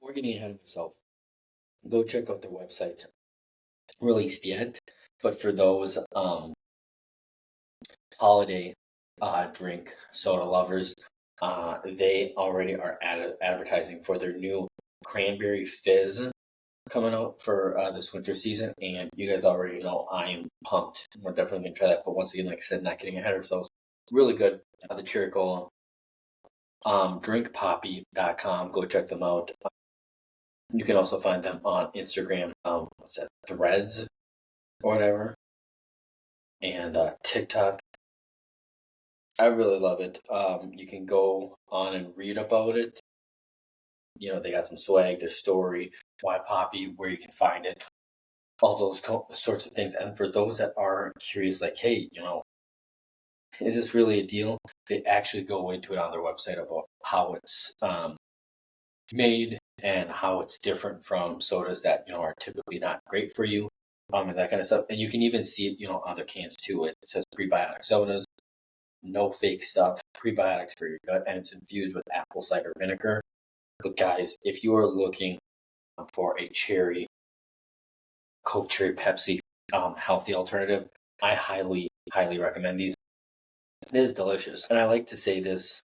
Before getting ahead of myself, go check out their website. Released yet, but for those holiday drink soda lovers, they already are advertising for their new cranberry fizz coming out for this winter season, and you guys already know I am pumped. We're definitely gonna try that. But once again, like I said, not getting ahead of ourselves. Really good. The cherry cola. Drinkpoppy.com. Go check them out. You can also find them on Instagram. What's that? Threads or whatever, and TikTok. I really love it. You can go on and read about it. You know, they got some swag, their story, why Poppy, where you can find it, all those sorts of things. And for those that are curious, like, hey, is this really a deal? They actually go into it on their website about how it's made and how it's different from sodas that are typically not great for you, and that kind of stuff. And you can even see it, on their cans too. It says prebiotic sodas, no fake stuff, prebiotics for your gut, and it's infused with apple cider vinegar. But guys, if you are looking for a Coke Cherry Pepsi healthy alternative, I highly, highly recommend these. It is delicious. And I like to say this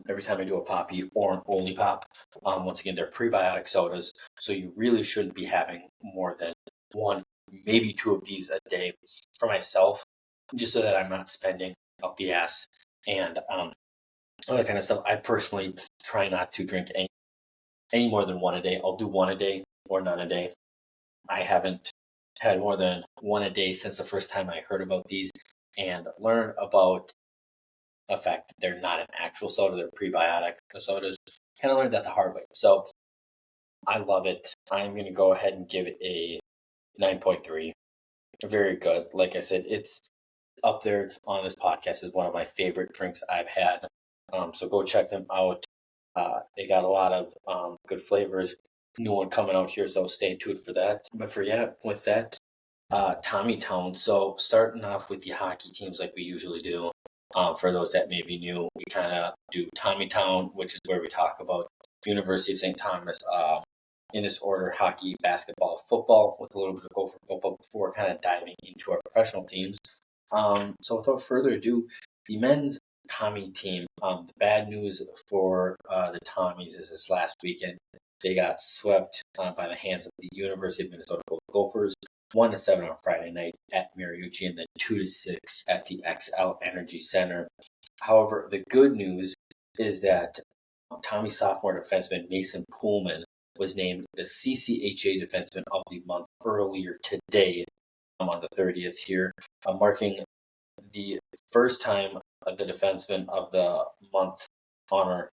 every time I do a Poppi or an Only Pop. Once again, they're prebiotic sodas, so you really shouldn't be having more than one, maybe two of these a day for myself, just so that I'm not spending up the ass and all that kind of stuff. I personally try not to drink any more than one a day. I'll do one a day or none a day. I haven't had more than one a day since the first time I heard about these and learned about the fact that they're not an actual soda, they're prebiotic sodas. Kind of learned that the hard way. So I love it. I'm going to go ahead and give it a 9.3. Very good. Like I said, it's up there on this podcast as one of my favorite drinks I've had. So go check them out. They got a lot of good flavors. New one coming out here, so stay tuned for that. But with that, Tommie Town. So starting off with the hockey teams like we usually do. For those that may be new, we kind of do Tommie Town, which is where we talk about University of St. Thomas. In this order, hockey, basketball, football, with a little bit of Gopher football before kind of diving into our professional teams. So without further ado, the men's Tommie team. The bad news for the Tommies is this last weekend they got swept by the hands of the University of Minnesota Gophers, 1-7 on Friday night at Mariucci, and then 2-6 at the XL Energy Center. However, the good news is that Tommy sophomore defenseman Mason Pullman was named the CCHA Defenseman of the Month earlier today, on the 30th here, marking the first time the Defenseman of the Month honor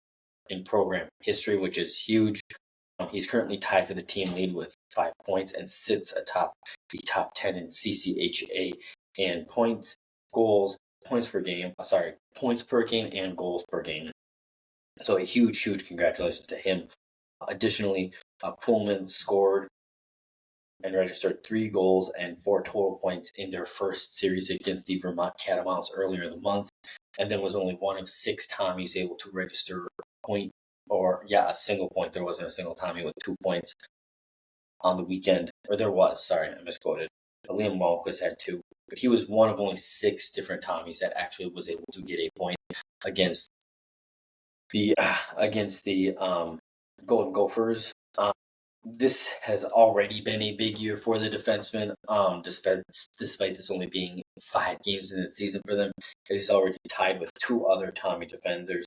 in program history, which is huge. He's currently tied for the team lead with 5 points and sits atop the top 10 in CCHA in points, goals, points per game, points per game and goals per game. So a huge, huge congratulations to him. Additionally, Pullman scored and registered 3 goals and 4 total points in their first series against the Vermont Catamounts earlier in the month, and then was only one of 6 Tommies able to register a point, a single point. There wasn't a single Tommie with 2 points on the weekend, or there was, sorry, I misquoted. Liam Malquist had 2, but he was one of only 6 different Tommies that actually was able to get a point against the Golden Gophers. This has already been a big year for the defenseman, despite this only being 5 games in the season for them. He's already tied with 2 other Tommie defenders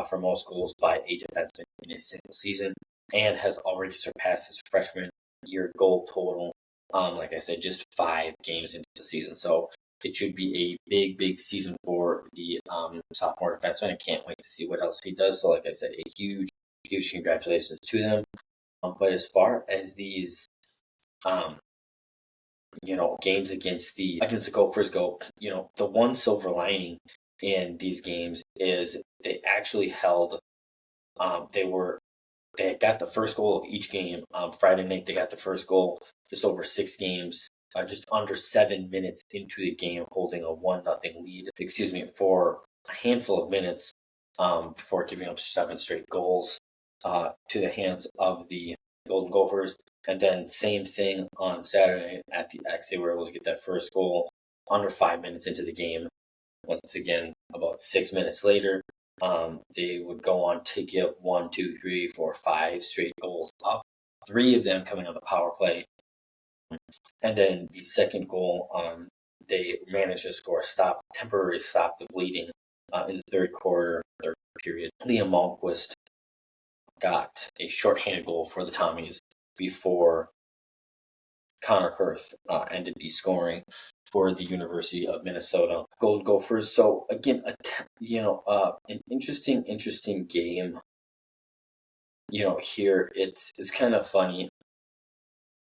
for most goals by a defenseman in a single season, and has already surpassed his freshman year goal total. Like I said, just 5 games into the season. So it should be a big, big season for the sophomore defenseman. I can't wait to see what else he does. So like I said, a huge, huge congratulations to them. But as far as these, games against the Gophers go, the one silver lining in these games is they actually held. They had got the first goal of each game. Friday night they got the first goal just over 6 games, just under 7 minutes into the game, holding a 1-0 lead. For a handful of minutes, before giving up 7 straight goals. to the hands of the Golden Gophers. And then same thing on Saturday at the X. They were able to get that first goal under 5 minutes into the game. Once again, about 6 minutes later, they would go on to give 1, 2, 3, 4, 5 straight goals up. 3 of them coming on the power play. And then the second goal, they managed to score, temporarily stop the bleeding in the third quarter, third period. Liam Malmquist got a shorthanded goal for the Tommies before Connor Kurth ended the scoring for the University of Minnesota Golden Gophers. So again, an interesting game. Here it's kind of funny.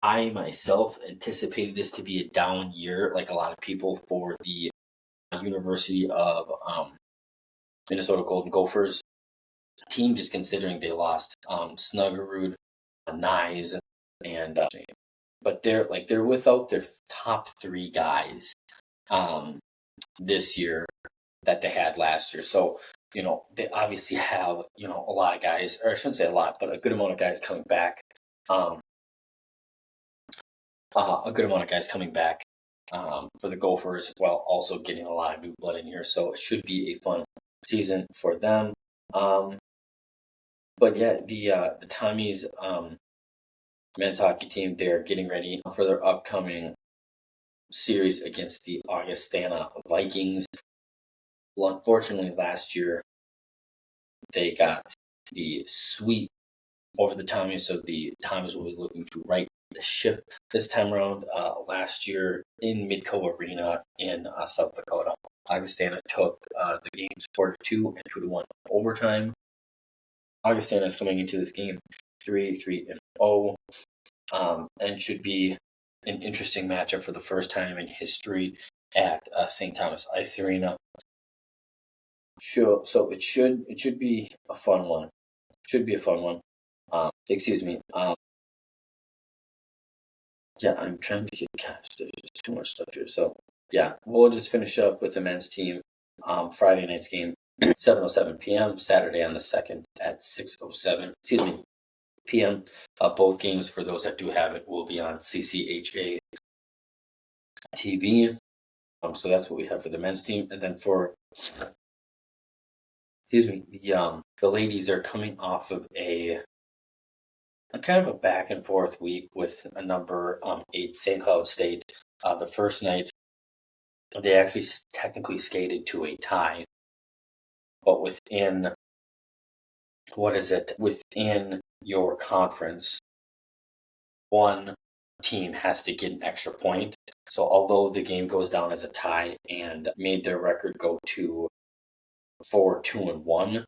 I myself anticipated this to be a down year, like a lot of people, for the University of Minnesota Golden Gophers team, just considering they lost Snuggerud, Nyes, and but they're without their top 3 guys this year that they had last year. So they obviously have a lot of guys, or I shouldn't say a lot, but a good amount of guys coming back. A good amount of guys coming back for the Gophers, while also getting a lot of new blood in here. So it should be a fun season for them. But yeah, the Tommies men's hockey team, they're getting ready for their upcoming series against the Augustana Vikings. Well, unfortunately, last year they got the sweep over the Tommies, so the Tommies will be looking to right the ship this time around. Last year in Midco Arena in South Dakota, Augustana took the games 4-2 and 2-1 overtime. Augustana is coming into this game 3-3-0, and should be an interesting matchup for the first time in history at St. Thomas Ice Arena. Sure, so it should be a fun one. Should be a fun one. Excuse me. Yeah, I'm trying to get there's too much stuff here. So yeah, we'll just finish up with the men's team. Friday night's game, 7:07 p.m. Saturday on the 2nd at 6:07. P.m. Both games, for those that do have it, will be on CCHA TV. So that's what we have for the men's team, and then for the ladies are coming off of a kind of a back and forth week with a number 8 St. Cloud State. The first night, they actually technically skated to a tie, but within your conference, one team has to get an extra point. So although the game goes down as a tie and made their record go to 4-2-1,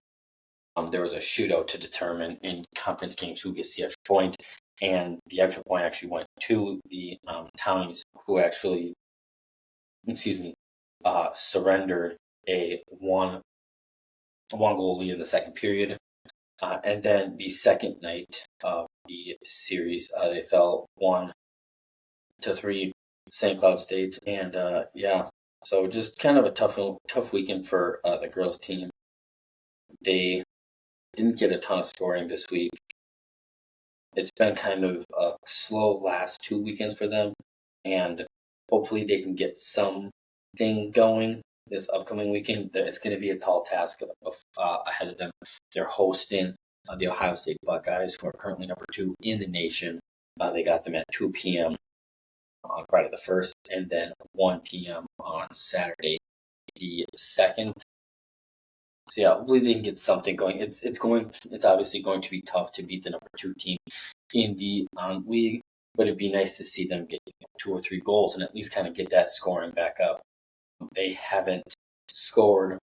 there was a shootout to determine in conference games who gets the extra point, and the extra point actually went to the Townies, who actually, surrendered a one goal lead in the second period, and then the second night of the series, they fell 1-3 St. Cloud State, and so just kind of a tough weekend for the girls team. They didn't get a ton of scoring this week. It's been kind of a slow last 2 weekends for them, and hopefully they can get something going this upcoming weekend. It's going to be a tall task ahead of them. They're hosting the Ohio State Buckeyes, who are currently number 2 in the nation. They got them at 2 p.m. on Friday the 1st, and then 1 p.m. on Saturday the 2nd. So yeah, hopefully they can get something going. It's obviously going to be tough to beat the number 2 team in the league, but it'd be nice to see them get 2 or 3 goals and at least kind of get that scoring back up. They haven't scored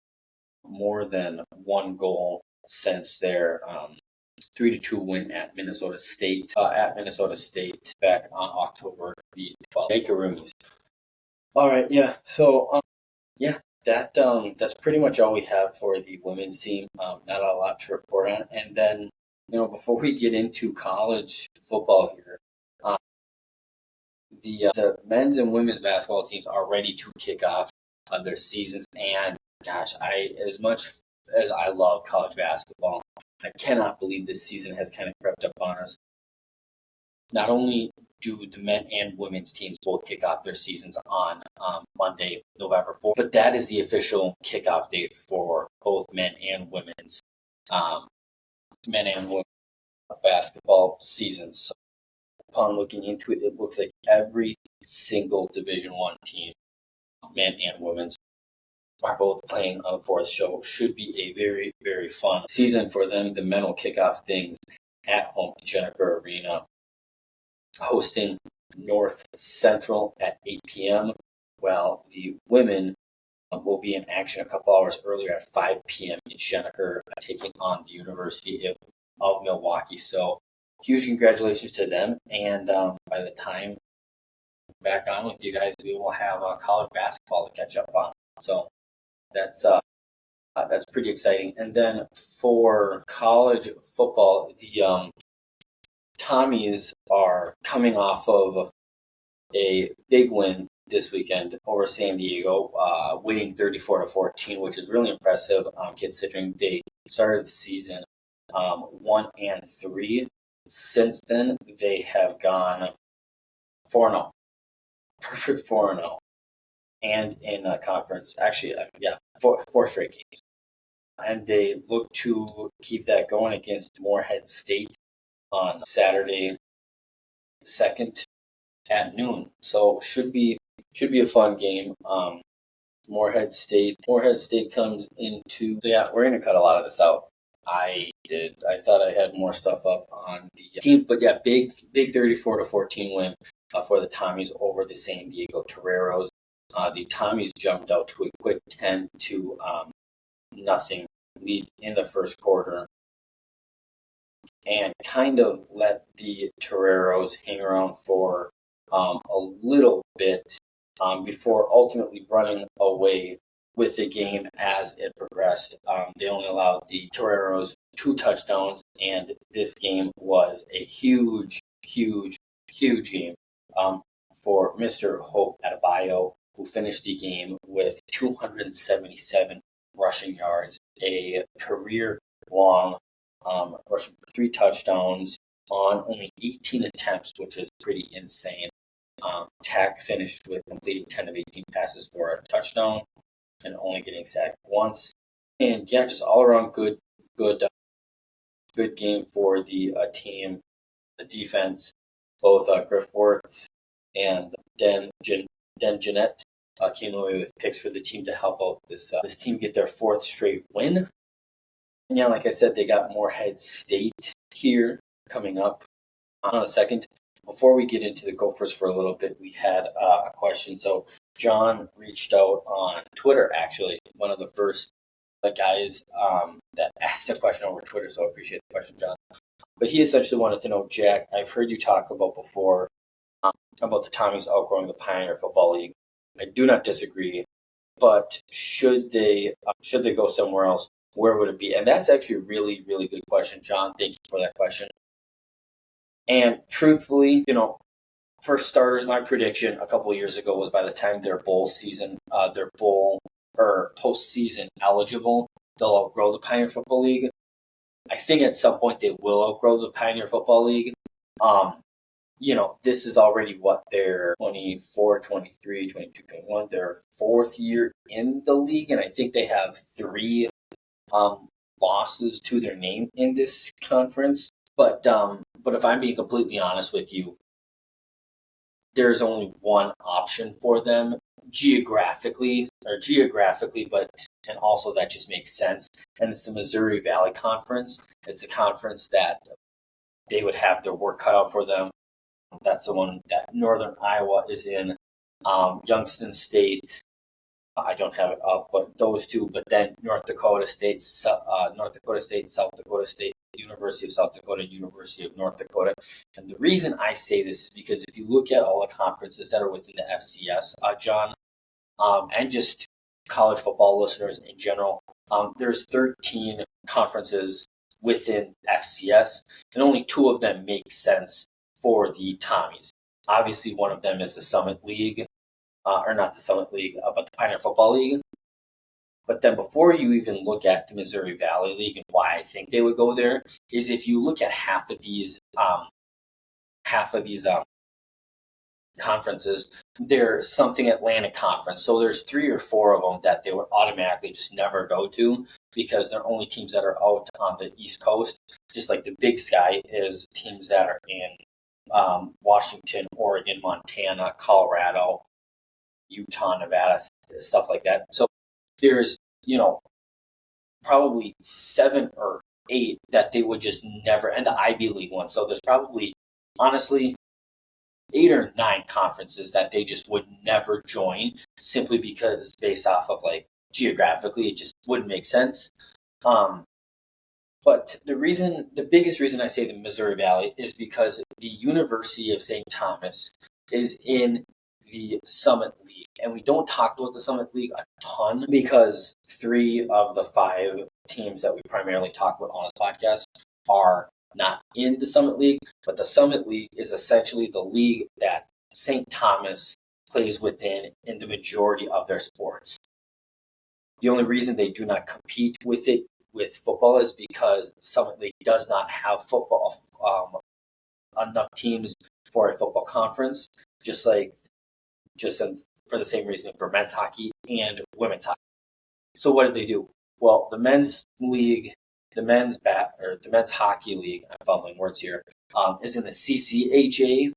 more than 1 goal since their 3-2 win at Minnesota State. Back on October the 12th. Macaroonies. All right, yeah. So that's pretty much all we have for the women's team. Not a lot to report on. And then, before we get into college football here, the men's and women's basketball teams are ready to kick off their seasons. And gosh, as much as I love college basketball, I cannot believe this season has kind of crept up on us. Not only do the men and women's teams both kick off their seasons on Monday, November 4th, but that is the official kickoff date for both men and women's basketball seasons. So upon looking into it, it looks like every single Division I team, men and women's, are both playing on the fourth show. Should be a very, very fun season for them. The men will kick off things at home in Jennifer Arena, hosting North Central at 8 p.m., while the women will be in action a couple hours earlier at 5 p.m. in Jennifer, taking on the University of Milwaukee. So huge congratulations to them. And by the time back on with you guys, we will have college basketball to catch up on. So that's pretty exciting. And then for college football, the Tommies are coming off of a big win this weekend over San Diego, winning 34-14, which is really impressive considering they started the season 1-3. Since then, they have gone 4-0, perfect 4-0, and in a conference, actually, four straight games. And they look to keep that going against Morehead State on Saturday 2nd at noon. So should be a fun game. Morehead State comes into. So yeah, we're gonna cut a lot of this out. I thought I had more stuff up on the team, but yeah, big 34-14 win for the Tommies over the San Diego Toreros. The Tommies jumped out to a quick 10-0 lead in the first quarter, and kind of let the Toreros hang around for a little bit before ultimately running away with the game as it progressed. They only allowed the Toreros 2 touchdowns, and this game was a huge game for Mr. Hope Adebayo, who finished the game with 277 rushing yards, a career-long rushing for 3 touchdowns on only 18 attempts, which is pretty insane. Tack finished with completing 10 of 18 passes for a touchdown and only getting sacked once. And yeah, just all around good game for the team, the defense. Both Griff Wirtz and Den Jeanette came away with picks for the team to help out this team get their 4th straight win. And yeah, like I said, they got Morehead State here coming up on the 2nd. Before we get into the Gophers for a little bit, we had a question. So John reached out on Twitter, actually, one of the first guys that asked the question over Twitter, so I appreciate the question, John. But he essentially wanted to know, Jack, I've heard you talk about before about the Tommies outgrowing the Pioneer Football League. I do not disagree, but should they go somewhere else, where would it be? And that's actually a really, really good question, John. Thank you for that question. And truthfully, for starters, my prediction a couple of years ago was by the time their bowl or postseason eligible, they'll outgrow the Pioneer Football League. I think at some point they will outgrow the Pioneer Football League. This is already their 24, 23, 22, 21, their 4th year in the league, and I think they have 3 losses to their name in this conference. But if I'm being completely honest with you, there's only one option for them geographically, and also that just makes sense. And it's the Missouri Valley Conference. It's a conference that they would have their work cut out for them. That's the one that Northern Iowa is in. Youngstown State, I don't have it up, but those 2. But then North Dakota State, South Dakota State, University of South Dakota, University of North Dakota. And the reason I say this is because if you look at all the conferences that are within the FCS, John, and just college football listeners in general, there's 13 conferences within FCS, and only 2 of them make sense for the Tommies. Obviously, one of them is the Summit League, or not the Summit League, but the Pioneer Football League. But then before you even look at the Missouri Valley League and why I think they would go there is if you look at half of these conferences, there's something Atlantic Conference. So there's 3 or 4 of them that they would automatically just never go to because they're only teams that are out on the East Coast. Just like the Big Sky is teams that are in Washington, Oregon, Montana, Colorado, Utah, Nevada, stuff like that. So there's, probably 7 or 8 that they would just never, and the Ivy League one. So there's probably, honestly, 8 or 9 conferences that they just would never join simply because based off of like geographically, it just wouldn't make sense. Um, but the biggest reason I say the Missouri Valley is because the University of St. Thomas is in the Summit League. And we don't talk about the Summit League a ton because 3 of the 5 teams that we primarily talk about on this podcast are not in the Summit League. But the Summit League is essentially the league that St. Thomas plays within in the majority of their sports. The only reason they do not compete with it with football is because the Summit League does not have football enough teams for a football conference, for the same reason for men's hockey and women's hockey. So what did they do? Well, the men's league, the men's hockey league, I'm fumbling words here, is in the CCHA,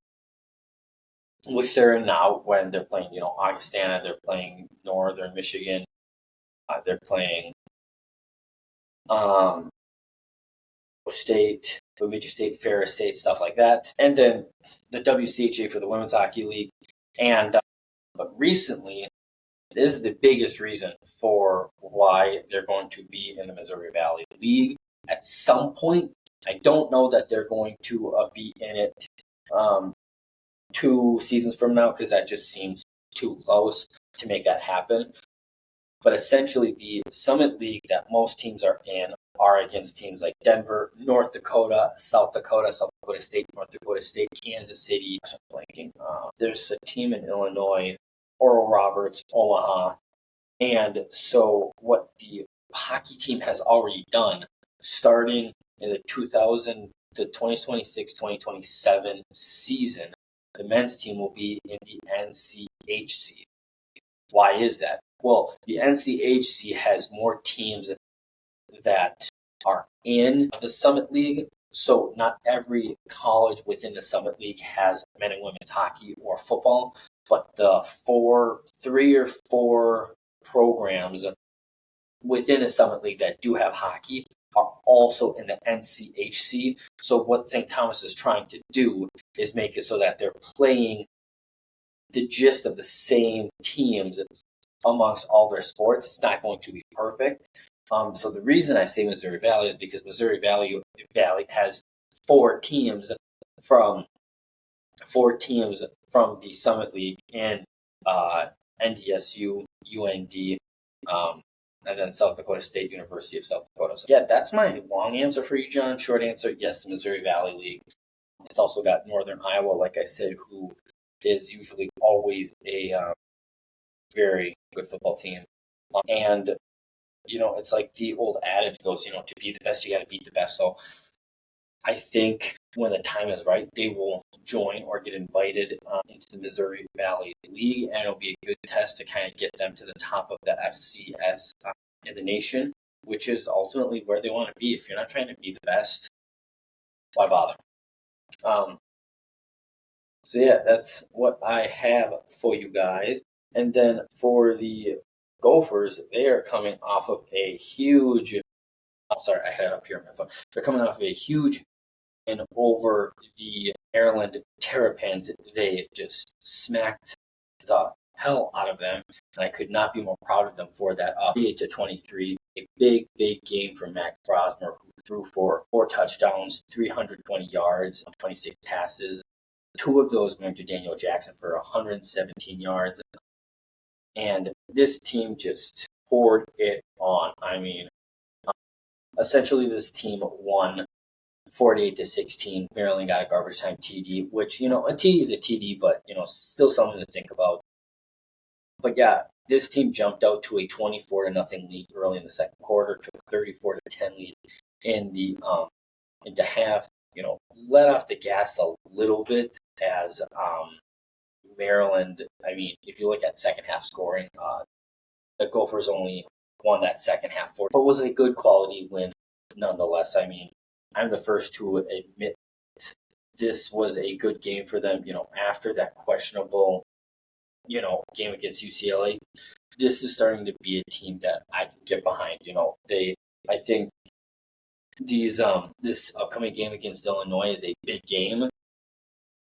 which they're in now when they're playing, Augustana, they're playing Northern Michigan, they're playing State, Bemidji State, Ferris State, stuff like that. And then the WCHA for the Women's Hockey League. And but recently, this is the biggest reason for why they're going to be in the Missouri Valley League at some point. I don't know that they're going to be in it 2 seasons from now because that just seems too close to make that happen. But essentially, the Summit League that most teams are in are against teams like Denver, North Dakota, South Dakota State, North Dakota State, Kansas City. I'm blanking. There's a team in Illinois, Oral Roberts, Omaha. And so what the hockey team has already done, starting in the 2026-2027 season, the men's team will be in the NCHC. Why is that? Well, the NCHC has more teams that are in the Summit League. So not every college within the Summit League has men and women's hockey or football, but the 3 or 4 programs within the Summit League that do have hockey are also in the NCHC. So what St. Thomas is trying to do is make it so that they're playing the gist of the same teams amongst all their sports. It's not going to be perfect. So the reason I say Missouri Valley is because Missouri Valley has 4 teams from the Summit League and NDSU, UND, and then South Dakota State, University of South Dakota. So yeah, that's my long answer for you, John. Short answer, yes, the Missouri Valley League. It's also got Northern Iowa, like I said, who is usually always a very good football team. And, it's like the old adage goes, to be the best, you got to beat the best. So I think when the time is right, they will join or get invited into the Missouri Valley League, and it'll be a good test to kind of get them to the top of the FCS in the nation, which is ultimately where they want to be. If you're not trying to be the best, why bother? So yeah, that's what I have for you guys. And then for the Gophers, they are coming off of a huge. I'm sorry, I had it up here on my phone. They're coming off of a huge win over the Maryland Terrapins. They just smacked the hell out of them, and I could not be more proud of them for that. 38-23, a big game from Max Brosmer, who threw for 4 touchdowns, 320 yards, 26 passes. 2 of those went to Daniel Jackson for 117 yards. And this team just poured it on. I mean, essentially this team won 48-16. Maryland got a garbage time TD, which, a TD is a TD, but, still something to think about. But yeah, this team jumped out to a 24 to nothing lead early in the second quarter, took 34 to 10 lead in the into half. Let off the gas a little bit as Maryland. I mean, if you look at second half scoring, the Gophers only won that second half for, but was a good quality win nonetheless. I mean, I'm the first to admit this was a good game for them. After that questionable, game against UCLA, this is starting to be a team that I can get behind. I think this upcoming game against Illinois is a big game.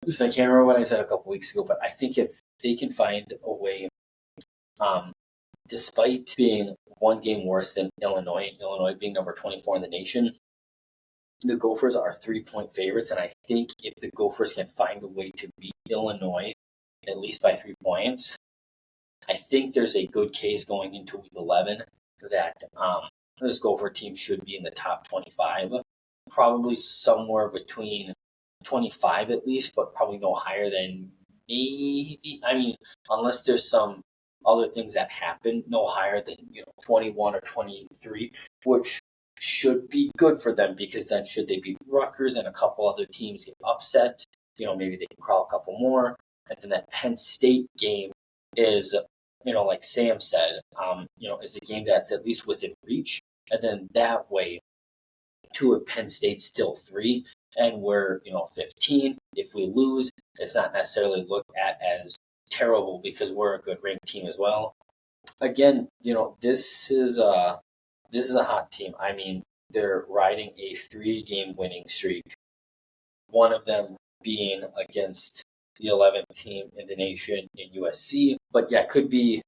Because I can't remember what I said a couple weeks ago, but I think if they can find a way, um, despite being one game worse than Illinois being number 24 in the nation, the Gophers are 3-point favorites, and I think if the Gophers can find a way to beat Illinois at least by 3 points, I think there's a good case going into Week 11 that this Gopher team should be in the top 25, probably somewhere between 25 at least, but probably no higher than maybe. I mean, unless there's some other things that happen, no higher than 21 or 23, which should be good for them because then should they beat Rutgers and a couple other teams get upset, maybe they can crawl a couple more. And then that Penn State game is, like Sam said, is a game that's at least within reach. And then that way, two of Penn State's still 3, and we're 15. If we lose, it's not necessarily looked at as terrible because we're a good ranked team as well. Again, this is a hot team. I mean, they're riding a 3-game winning streak. One of them being against the 11th team in the nation in USC. But yeah, could be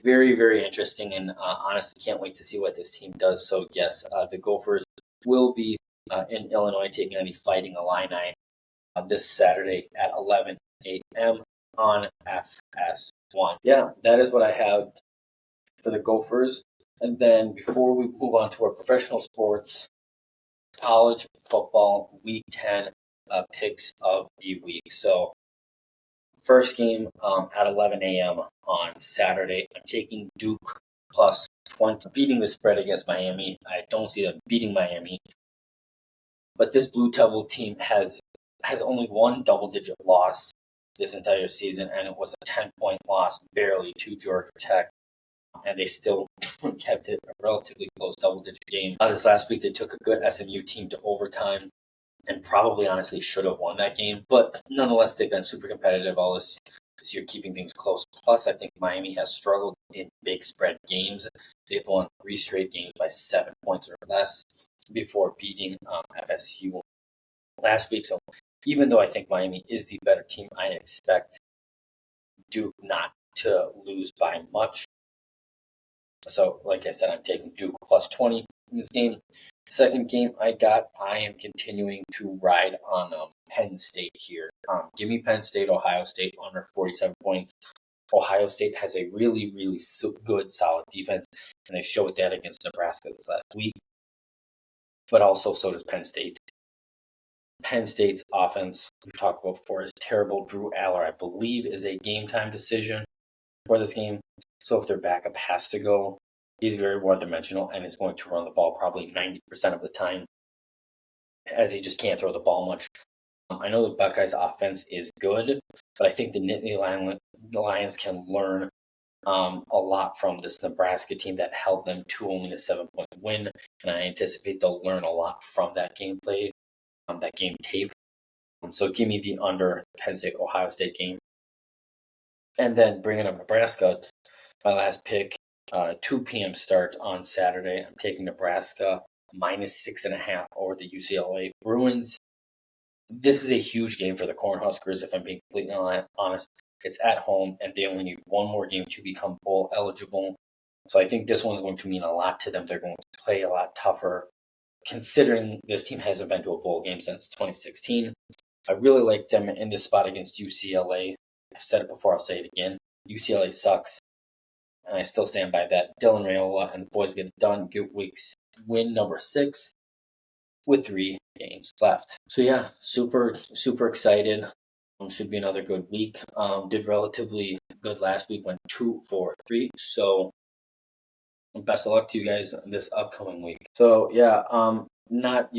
very, very interesting, and honestly can't wait to see what this team does. So yes, the Gophers will be in Illinois taking on the Fighting Illini this Saturday at 11 a.m. on FS1. Yeah, that is what I have for the Gophers. And then before we move on to our professional sports, college football Week 10 picks of the week. So first game at 11 a.m. on Saturday. I'm taking Duke plus 20, beating the spread against Miami. I don't see them beating Miami. But this Blue Devil team has only one double-digit loss this entire season, and it was a 10-point loss barely to Georgia Tech. And they still kept it a relatively close double-digit game. This last week, they took a good SMU team to overtime and probably honestly should have won that game. But nonetheless, they've been super competitive all this year, keeping things close. Plus, I think Miami has struggled in big spread games. They've won 3 straight games by 7 points or less before beating FSU last week. So even though I think Miami is the better team, I expect Duke not to lose by much. So, like I said, I'm taking Duke plus 20 in this game. Second game I am continuing to ride on Penn State here. Give me Penn State, Ohio State under 47 points. Ohio State has a really, really good, solid defense, and they showed that against Nebraska this last week. But also, so does Penn State. Penn State's offense, we've talked about before, is terrible. Drew Aller, I believe, is a game-time decision for this game. So if their backup has to go, he's very one-dimensional and is going to run the ball probably 90% of the time, as he just can't throw the ball much. I know the Buckeyes' offense is good, but I think the Nittany Lions can learn a lot from this Nebraska team that held them to only a 7-point win, and I anticipate they'll learn a lot from that gameplay, that game tape. So give me the under Penn State-Ohio State game. And then bringing up Nebraska, my last pick, 2 p.m. start on Saturday. I'm taking Nebraska minus 6.5 over the UCLA Bruins. This is a huge game for the Cornhuskers, if I'm being completely honest. It's at home, and they only need one more game to become bowl eligible. So I think this one's going to mean a lot to them. They're going to play a lot tougher, considering this team hasn't been to a bowl game since 2016. I really like them in this spot against UCLA. I've said it before, I'll say it again. UCLA sucks, and I still stand by that. Dylan Raiola and the boys get it done. Good weeks. Win number 6 with 3 games left. So yeah, super, super excited. Should be another good week. Did relatively good last week, went 2-for-3. So best of luck to you guys this upcoming week. So yeah, not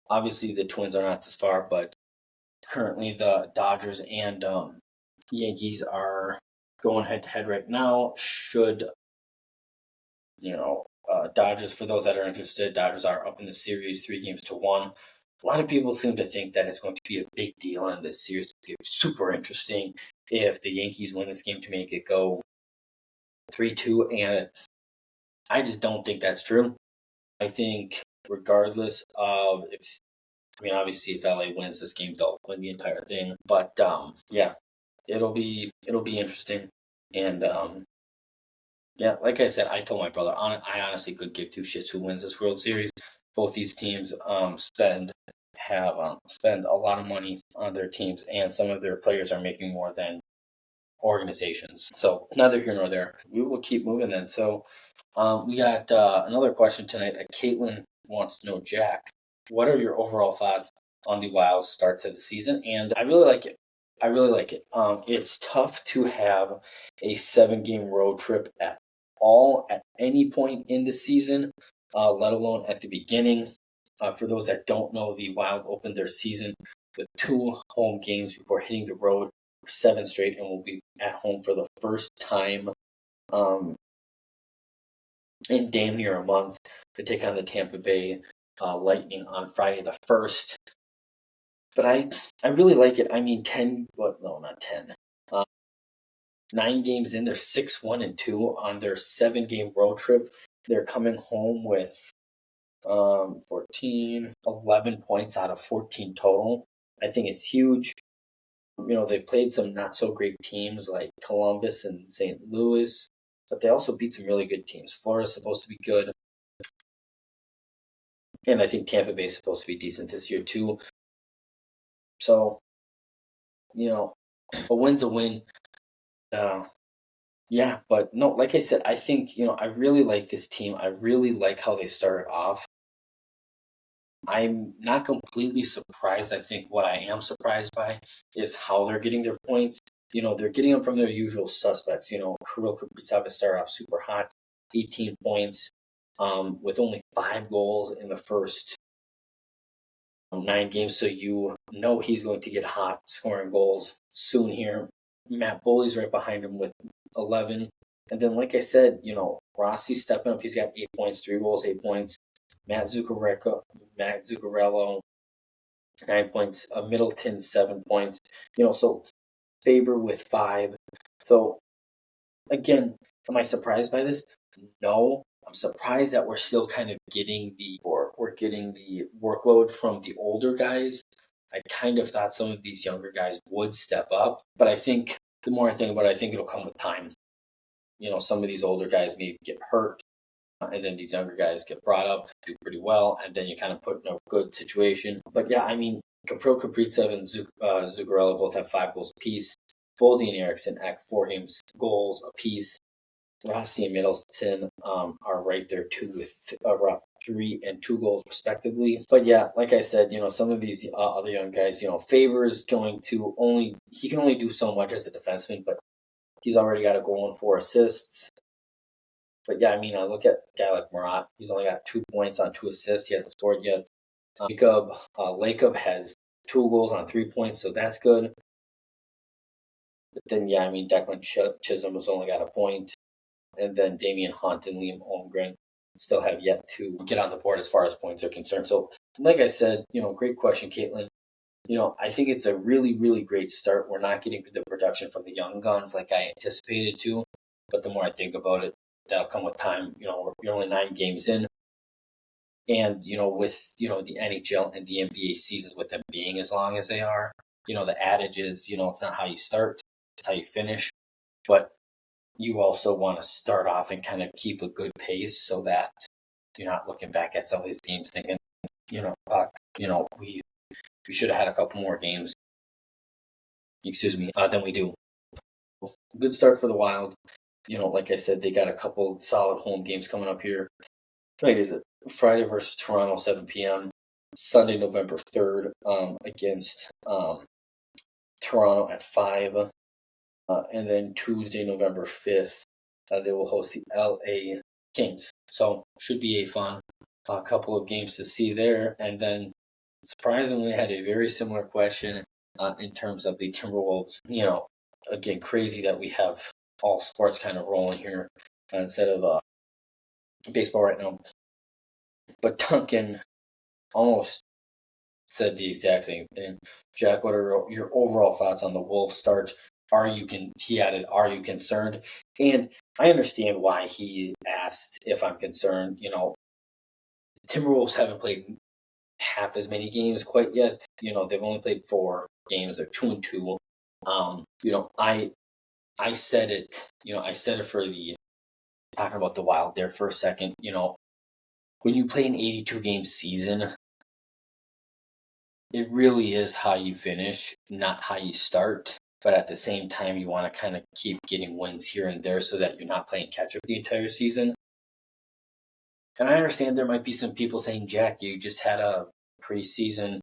obviously the Twins are not this far, but currently the Dodgers and Yankees are going head to head right now. Should Dodgers, for those that are interested, Dodgers are up in the series 3-1. A lot of people seem to think that it's going to be a big deal in this series. To be super interesting if the Yankees win this game to make it go 3-2, and I just don't think that's true. I think regardless of if, obviously if LA wins this game, they'll win the entire thing. But yeah, it'll be interesting, and yeah, like I said, I told my brother, I honestly could give two shits who wins this World Series. Both these teams spend a lot of money on their teams, and some of their players are making more than organizations. So neither here nor there. We will keep moving then. So we got another question tonight. Caitlin wants to know, Jack, what are your overall thoughts on the Wild's start to the season? And I really like it. It's tough to have a 7-game road trip at any point in the season, let alone at the beginning. For those that don't know, the Wild opened their season with 2 home games before hitting the road for 7 straight, and will be at home for the first time in damn near a month to take on the Tampa Bay Lightning on Friday the 1st. But I really like it. 10, what? No, not 10. 9 games in, they're 6-1-2 on their 7-game road trip. They're coming home with 11 points out of 14 total. I think it's huge. They played some not so great teams like Columbus and St. Louis, but they also beat some really good teams. Florida's supposed to be good, and I think Tampa Bay is supposed to be decent this year too. So, a win's a win. Yeah, but no, like I said, I think, I really like this team. I really like how they started off. I'm not completely surprised. I think what I am surprised by is how they're getting their points. They're getting them from their usual suspects. Kirill Kaprizov started off super hot, 18 points, with only 5 goals in the first 9 games. So he's going to get hot scoring goals soon here. Matt Boley's right behind him with 11. And then, like I said, Rossi's stepping up. He's got 8 points, 3 goals, 8 points. Matt Zuccarello, 9 points. Middleton, 7 points. So Faber with 5. So, again, am I surprised by this? No. I'm surprised that we're still kind of getting the workload from the older guys. I kind of thought some of these younger guys would step up, but I think the more I think about it, I think it'll come with time. Some of these older guys maybe get hurt, and then these younger guys get brought up, do pretty well, and then you kind of put in a good situation. But yeah, Kaprizov and Zuccarello both have 5 goals apiece. Boldy and Eriksson at 4 goals apiece. Rossi and Middleton are right there too with 3 and 2 goals respectively. But yeah, like I said, some of these other young guys, Faber's going to he can only do so much as a defenseman, but he's already got a goal and 4 assists. But yeah, I look at a guy like Marat. He's only got 2 points on 2 assists. He hasn't scored yet. Lacob has 2 goals on 3 points, so that's good. But then, yeah, Declan Chisholm has only got a point. And then Damian Hunt and Liam Holmgren still have yet to get on the board as far as points are concerned. So, like I said, great question, Caitlin. I think it's a really, really great start. We're not getting the production from the young guns like I anticipated to. But the more I think about it, that'll come with time. You're only 9 games in. And, with, the NHL and the NBA seasons with them being as long as they are, the adage is, it's not how you start, it's how you finish. But you also want to start off and kind of keep a good pace so that you're not looking back at some of these teams thinking, we should have had a couple more games, than we do. Good start for the Wild. Like I said, they got a couple solid home games coming up here. Like, is it Friday versus Toronto, 7 p.m. Sunday, November 3rd, against Toronto at 5. And then Tuesday, November 5th, they will host the LA Kings. So should be a fun couple of games to see there. And then surprisingly, I had a very similar question in terms of the Timberwolves. Again, crazy that we have all sports kind of rolling here instead of baseball right now. But Duncan almost said the exact same thing. Jack, what are your overall thoughts on the Wolves start? He added, are you concerned? And I understand why he asked if I'm concerned. Timberwolves haven't played half as many games quite yet. They've only played 4 games. They're 2-2. I said it. I said it for the talking about the Wild there for a second. When you play an 82 game season, it really is how you finish, not how you start. But at the same time, you want to kind of keep getting wins here and there so that you're not playing catch up the entire season. And I understand there might be some people saying, Jack, you just had a preseason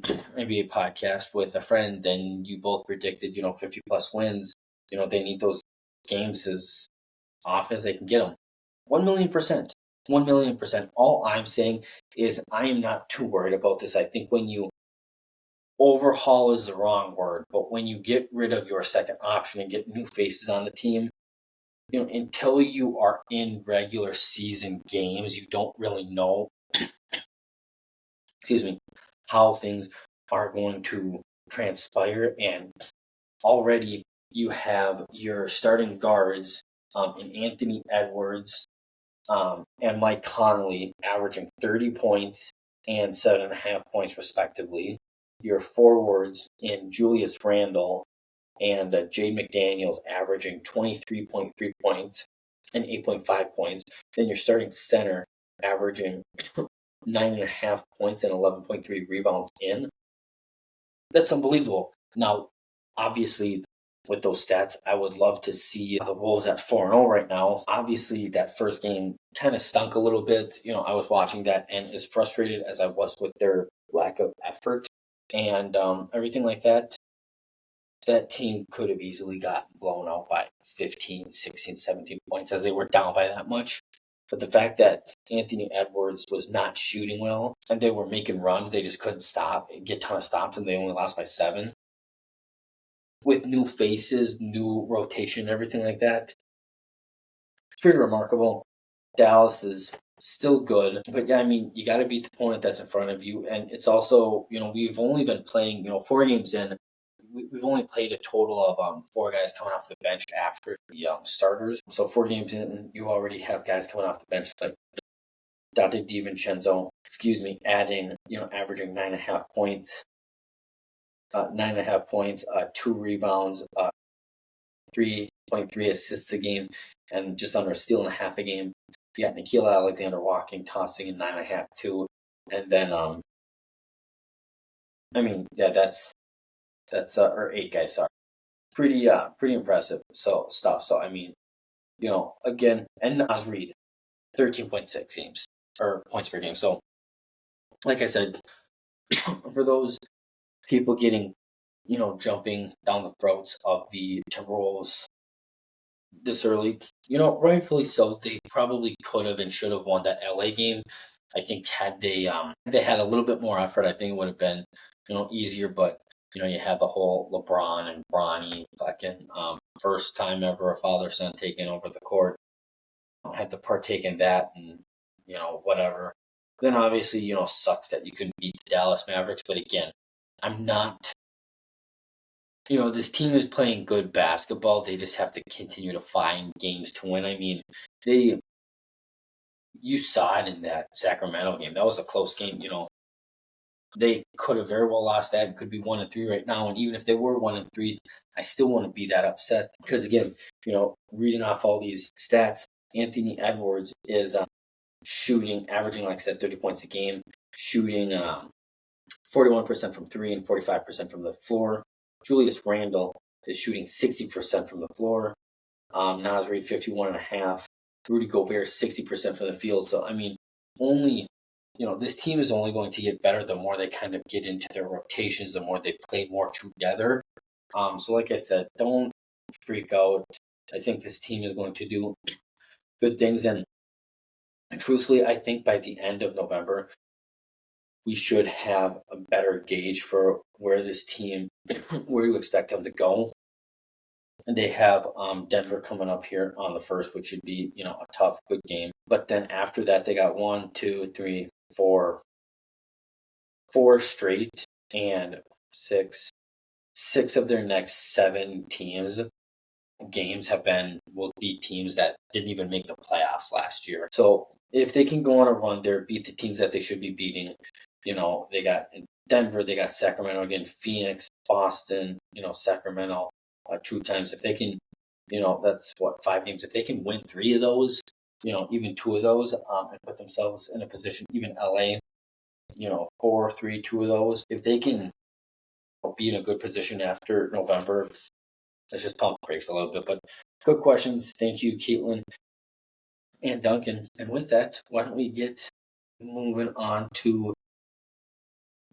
NBA podcast with a friend and you both predicted, 50 plus wins. They need those games as often as they can get them. 1,000,000%. 1,000,000%. All I'm saying is I am not too worried about this. I think when you overhaul is the wrong word, but when you get rid of your second option and get new faces on the team, until you are in regular season games, you don't really know, how things are going to transpire. And already you have your starting guards in Anthony Edwards and Mike Conley averaging 30 points and 7.5 points respectively. Your forwards in Julius Randle and Jade McDaniels averaging 23.3 points and 8.5 points. Then your starting center averaging 9.5 points and 11.3 rebounds in. That's unbelievable. Now, obviously, with those stats, I would love to see the Wolves at 4-0 right now. Obviously, that first game kind of stunk a little bit. I was watching that, and as frustrated as I was with their lack of effort and everything like that, that team could have easily gotten blown out by 15, 16, 17 points as they were down by that much. But the fact that Anthony Edwards was not shooting well and they were making runs, they just couldn't get a ton of stops, and they only lost by 7. With new faces, new rotation, everything like that, it's pretty remarkable. Dallas is still good, but yeah, you got to beat the opponent that's in front of you. And it's also, we've only been playing, 4 games in. We've only played a total of 4 guys coming off the bench after the starters. So 4 games in, you already have guys coming off the bench like Dante DiVincenzo, adding, averaging 9.5 points, 9.5 points, 2 rebounds, 3.3 assists a game, and just under a steal and a half a game. You got Nickeil Alexander-Walker tossing in 9.5 too, and then that's or 8 guys. Sorry, pretty impressive. So again, and Naz Reid, 13.6 games or points per game. So, like I said, for those people getting, jumping down the throats of the Timberwolves this early, rightfully so. They probably could have and should have won that LA game. I think had they had a little bit more effort, I think it would have been, easier. But you had the whole LeBron and Bronny fucking first time ever a father-son taking over the court. Had to partake in that, and whatever. Then obviously, sucks that you couldn't beat the Dallas Mavericks. But again, I'm not. This team is playing good basketball. They just have to continue to find games to win. You saw it in that Sacramento game. That was a close game. They could have very well lost that. It could be 1-3 right now. And even if they were 1-3, I still wouldn't be that upset because again, reading off all these stats, Anthony Edwards is shooting, averaging, like I said, 30 points a game, shooting 41% from 3 and 45% from the floor. Julius Randle is shooting 60% from the floor. Naz Reid, 51.5. Rudy Gobert, 60% from the field. So, only, this team is only going to get better the more they kind of get into their rotations, the more they play more together. So like I said, don't freak out. I think this team is going to do good things, and truthfully, I think by the end of November, we should have a better gauge for where this team, where you expect them to go. And they have Denver coming up here on the first, which should be a tough, good game. But then after that, they got one, two, three, four straight, and six of their next 7 games will be teams that didn't even make the playoffs last year. So if they can go on a run there, beat the teams that they should be beating, they got Denver, they got Sacramento again, Phoenix, Boston, Sacramento 2 times. If they can, that's what 5 games. If they can win 3 of those, even 2 of those, and put themselves in a position, even LA, 4, 3, 2 of those. If they can be in a good position after November, let's just pump the brakes a little bit. But good questions. Thank you, Caitlin and Duncan. And with that, why don't we get moving on to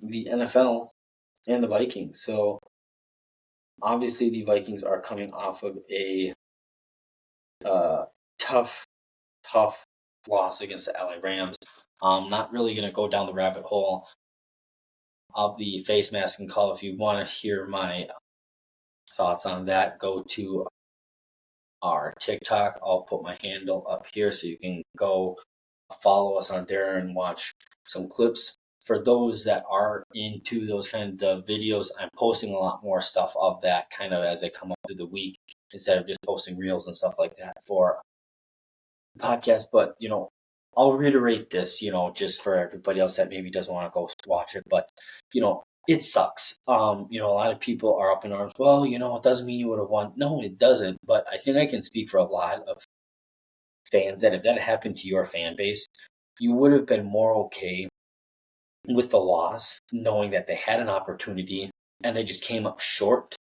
the NFL and the Vikings? So obviously the Vikings are coming off of a tough loss against the LA Rams. Not really going to go down the rabbit hole of the face mask and call. If you want to hear my thoughts on that, go to our TikTok. I'll put my handle up here so you can go follow us on there and watch some clips. For those that are into those kind of videos, I'm posting a lot more stuff of that kind of as they come up through the week instead of just posting reels and stuff like that for the podcast. But, I'll reiterate this, just for everybody else that maybe doesn't want to go watch it. But, it sucks. A lot of people are up in arms. Well, it doesn't mean you would have won. No, it doesn't. But I think I can speak for a lot of fans that if that happened to your fan base, you would have been more okay with the loss, knowing that they had an opportunity and they just came up short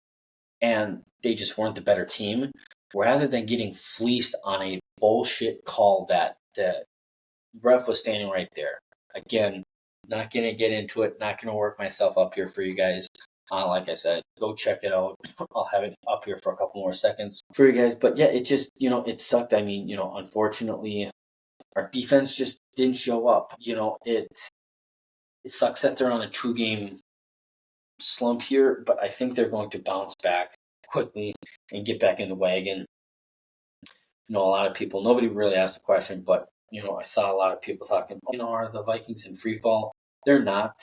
and they just weren't the better team, rather than getting fleeced on a bullshit call that the ref was standing right there. Again, not going to get into it, not going to work myself up here for you guys. Like I said, go check it out. I'll have it up here for a couple more seconds for you guys. But yeah, it just, it sucked. I mean, unfortunately, our defense just didn't show up. It sucks that they're on a 2-game slump here, but I think they're going to bounce back quickly and get back in the wagon. A lot of people, nobody really asked the question, but, I saw a lot of people talking, are the Vikings in free fall? They're not.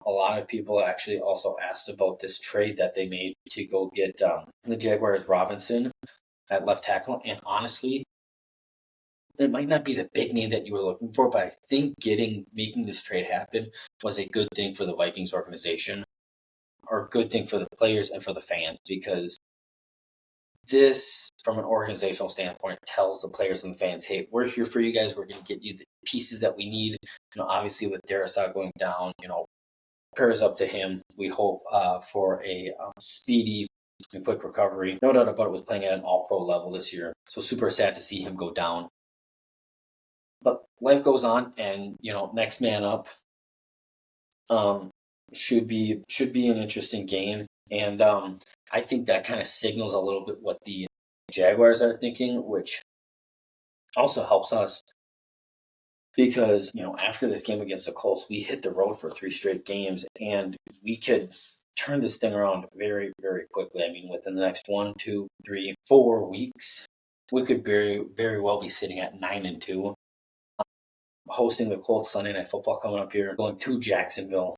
A lot of people actually also asked about this trade that they made to go get the Jaguars Robinson at left tackle. And honestly, it might not be the big name that you were looking for, but I think making this trade happen was a good thing for the Vikings organization, or a good thing for the players and for the fans, because this, from an organizational standpoint, tells the players and the fans, hey, we're here for you guys. We're going to get you the pieces that we need. Obviously with Darrisaw going down, prayers up to him. We hope for a speedy and quick recovery. No doubt about it, was playing at an all-pro level this year. So super sad to see him go down. But life goes on, and next man up should be an interesting game, and I think that kind of signals a little bit what the Jaguars are thinking, which also helps us because after this game against the Colts, we hit the road for 3 straight games, and we could turn this thing around very, very quickly. I mean, within the next 1, 2, 3, 4 weeks, we could very, very well be sitting at 9-2. Hosting the Colts Sunday Night Football coming up here, going to Jacksonville,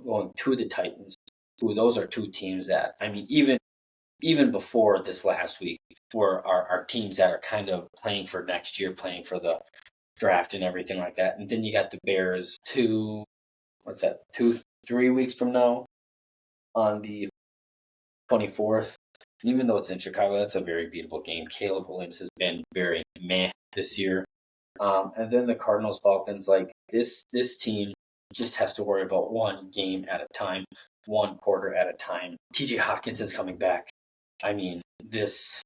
going to the Titans. Those are 2 teams that, I mean, even before this last week, were our teams that are kind of playing for next year, playing for the draft and everything like that. And then you got the Bears 3 weeks from now on the 24th. And even though it's in Chicago, that's a very beatable game. Caleb Williams has been very meh this year. And then the Cardinals Falcons, like this team just has to worry about one game at a time, one quarter at a time. TJ Hawkinson's coming back. I mean, there's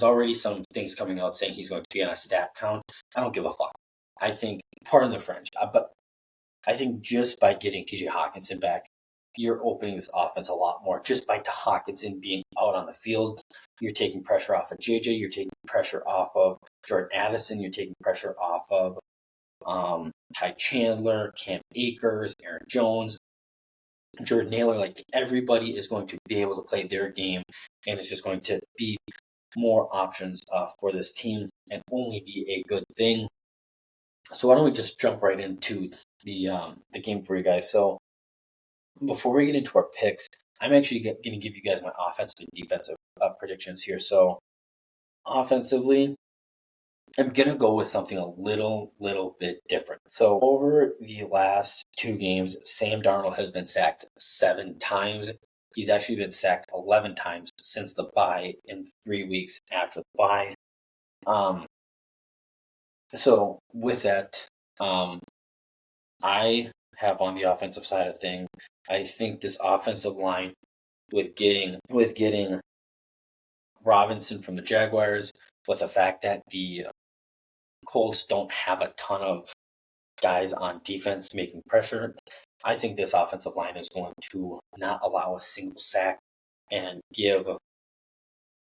already some things coming out saying he's going to be on a stat count. I don't give a fuck. I think, pardon the French, but I think just by getting TJ Hawkinson back, you're opening this offense a lot more just by Hawkinson being out on the field. You're taking pressure off of JJ. You're taking pressure off of Jordan Addison. You're taking pressure off of Ty Chandler, Cam Akers, Aaron Jones, Jordan Naylor. Like, everybody is going to be able to play their game, and it's just going to be more options for this team and only be a good thing. So why don't we just jump right into the game for you guys? So before we get into our picks, I'm actually going to give you guys my offensive and defensive predictions here. So offensively, I'm going to go with something a little bit different. So over the last 2 games, Sam Darnold has been sacked 7 times. He's actually been sacked 11 times since the bye in 3 weeks after the bye. So with that, I have on the offensive side of things, I think this offensive line with getting Robinson from the Jaguars, with the fact that the Colts don't have a ton of guys on defense making pressure, I think this offensive line is going to not allow a single sack and give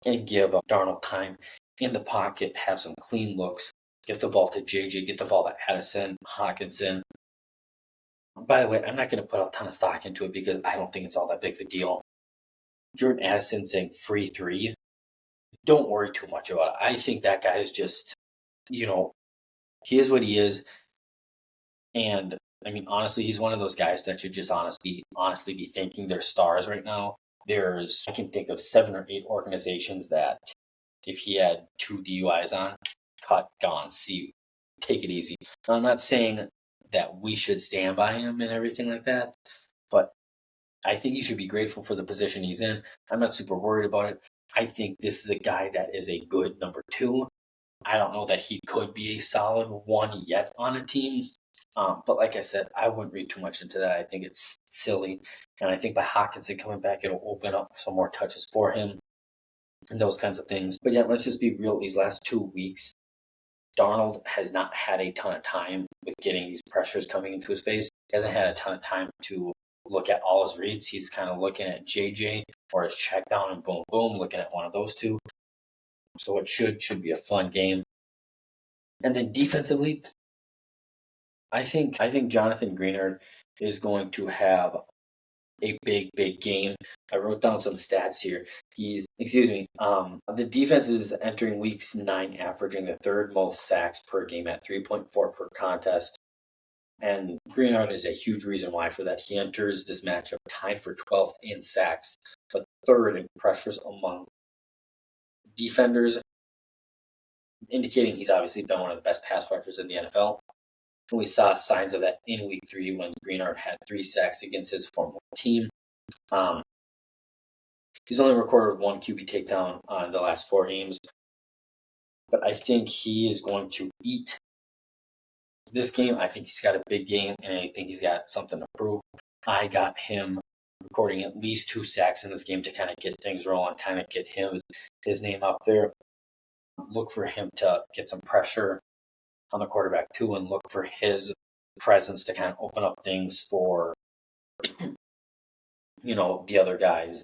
Darnold time in the pocket, have some clean looks, get the ball to JJ, get the ball to Addison, Hawkinson. By the way, I'm not going to put a ton of stock into it because I don't think it's all that big of a deal. Jordan Addison saying free 3, don't worry too much about it. I think that guy is just, he is what he is. And I mean, honestly, he's one of those guys that should just honestly be thinking they're stars right now. I can think of 7 or 8 organizations that if he had 2 DUIs on, cut, gone, see, take it easy. I'm not saying that we should stand by him and everything like that, but I think he should be grateful for the position he's in. I'm not super worried about it. I think this is a guy that is a good number 2. I don't know that he could be a solid 1 yet on a team. But like I said, I wouldn't read too much into that. I think it's silly. And I think by Hawkinson coming back, it'll open up some more touches for him and those kinds of things. But yeah, let's just be real. These last 2 weeks, Darnold has not had a ton of time with getting these pressures coming into his face. He hasn't had a ton of time to look at all his reads. He's kind of looking at JJ or his check down and boom, boom, looking at one of those two. So it should be a fun game. And then defensively, I think Jonathan Greenard is going to have a big game. I wrote down some stats here. The defense is entering week 9 averaging the 3rd most sacks per game at 3.4 per contest. And Greenard is a huge reason why for that. He enters this matchup tied for 12th in sacks, but 3rd in pressures among defenders, indicating he's obviously been one of the best pass rushers in the NFL. And we saw signs of that in week 3 when Greenard had 3 sacks against his former team. He's only recorded 1 QB takedown on the last 4 games, but I think he is going to eat this game. I think he's got a big game, and I think he's got something to prove. I got him recording at least 2 sacks in this game to kind of get things rolling, kind of get his name up there. Look for him to get some pressure on the quarterback too, and look for his presence to kind of open up things for the other guys.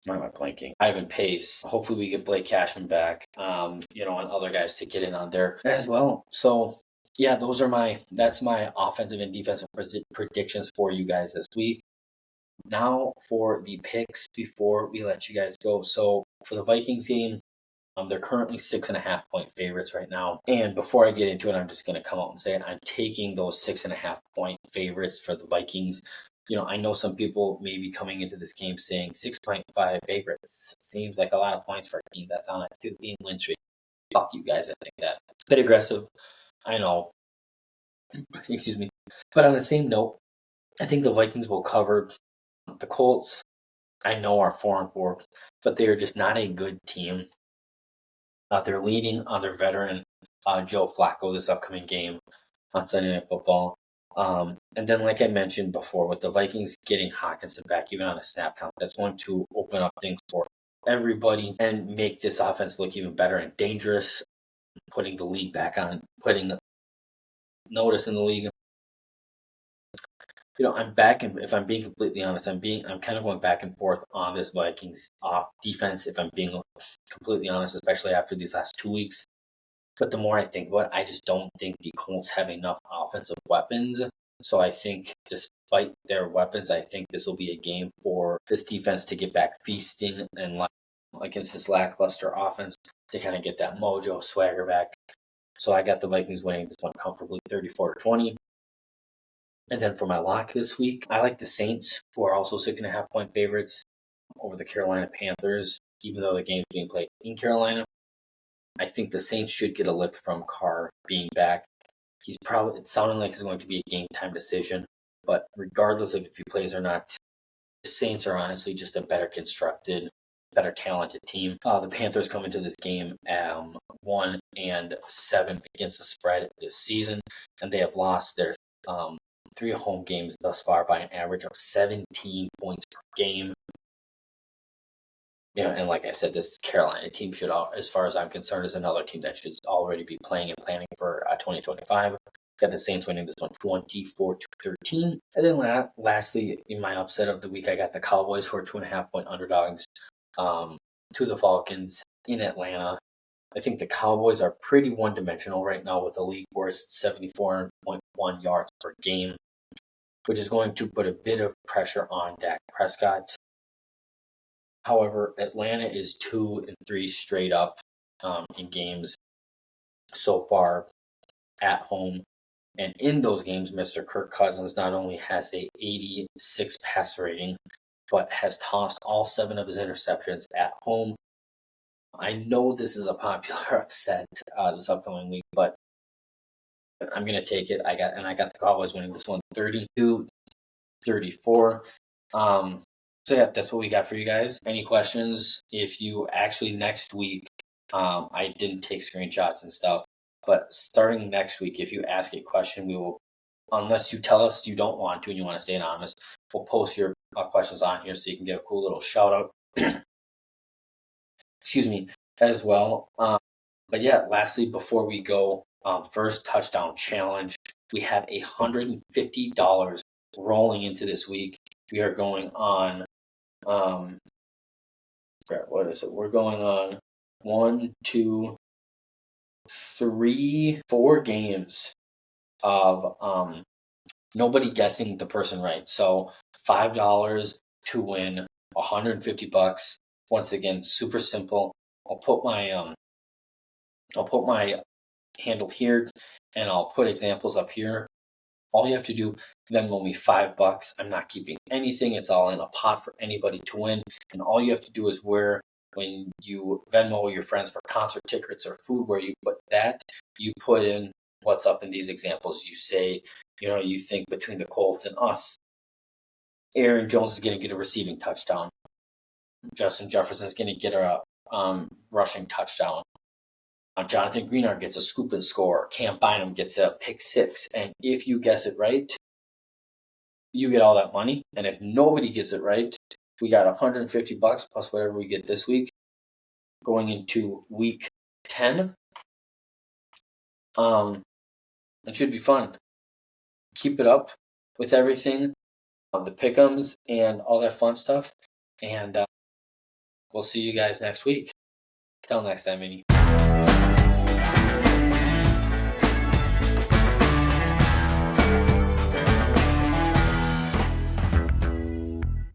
Why am I blanking? Ivan Pace. Hopefully we get Blake Cashman back, and other guys to get in on there as well. So yeah, that's my offensive and defensive predictions for you guys this week. Now for the picks before we let you guys go. So for the Vikings game, they're currently 6.5 point favorites right now. And before I get into it, I'm just going to come out and say it. I'm taking those 6.5 point favorites for the Vikings. I know some people may be coming into this game saying 6.5 favorites seems like a lot of points for a team that's on a 2-game win streak. Fuck you guys, I think that. A bit aggressive, I know. Excuse me. But on the same note, I think the Vikings will cover. The Colts, I know, are 4-4, but they are just not a good team. They're leaning on their veteran Joe Flacco this upcoming game on Sunday Night Football. And then, like I mentioned before, with the Vikings getting Hawkinson back, even on a snap count, that's going to open up things for everybody and make this offense look even better and dangerous, putting the league back on, putting notice in the league. I'm back, and if I'm being completely honest, I'm kind of going back and forth on this Vikings defense. If I'm being completely honest, especially after these last 2 weeks. But the more I think about it, I just don't think the Colts have enough offensive weapons. So I think, despite their weapons, I think this will be a game for this defense to get back feasting and against this lackluster offense to kind of get that mojo swagger back. So I got the Vikings winning this one comfortably, 34-20. And then for my lock this week, I like the Saints, who are also 6.5-point favorites over the Carolina Panthers, even though the game is being played in Carolina. I think the Saints should get a lift from Carr being back. It's sounding like it's going to be a game time decision, but regardless of if he plays or not, the Saints are honestly just a better constructed, better talented team. The Panthers come into this game 1-7 against the spread this season, and they have lost their 3 home games thus far by an average of 17 points per game. And like I said, this Carolina team should, as far as I'm concerned, is another team that should already be playing and planning for 2025. Got the Saints winning this one 24-13. And then lastly, in my upset of the week, I got the Cowboys, who are 2.5-point underdogs to the Falcons in Atlanta. I think the Cowboys are pretty one-dimensional right now with a league worst 74.1 yards per game, which is going to put a bit of pressure on Dak Prescott. However, Atlanta is 2-3 straight up in games so far at home. And in those games, Mr. Kirk Cousins not only has a 86 passer rating, but has tossed all 7 of his interceptions at home. I know this is a popular upset this upcoming week, but I'm going to take it. I got the Cowboys winning this one 32-34. So yeah, that's what we got for you guys. Any questions? If you actually next week, I didn't take screenshots and stuff, but starting next week, if you ask a question, we will, unless you tell us you don't want to and you want to stay anonymous, we'll post your questions on here so you can get a cool little shout out. Excuse me, as well. But yeah, lastly, before we go, first touchdown challenge. We have $150 rolling into this week. We are going on. What is it? We're going on 1, 2, 3, 4 games of nobody guessing the person right. So $5 to win $150. Once again, super simple. I'll put my handle here, and I'll put examples up here. All you have to do, Venmo me $5. I'm not keeping anything. It's all in a pot for anybody to win. And all you have to do is when you Venmo your friends for concert tickets or food, where you put that, you put in what's up in these examples. You say, you think between the Colts and us, Aaron Jones is going to get a receiving touchdown. Justin Jefferson is going to get a rushing touchdown. Jonathan Greenard gets a scoop and score. Cam Bynum gets a pick 6. And if you guess it right, you get all that money. And if nobody gets it right, we got $150 plus whatever we get this week going into week 10. It should be fun. Keep it up with everything, the pick'ems and all that fun stuff. And we'll see you guys next week. Till next time, Minnie.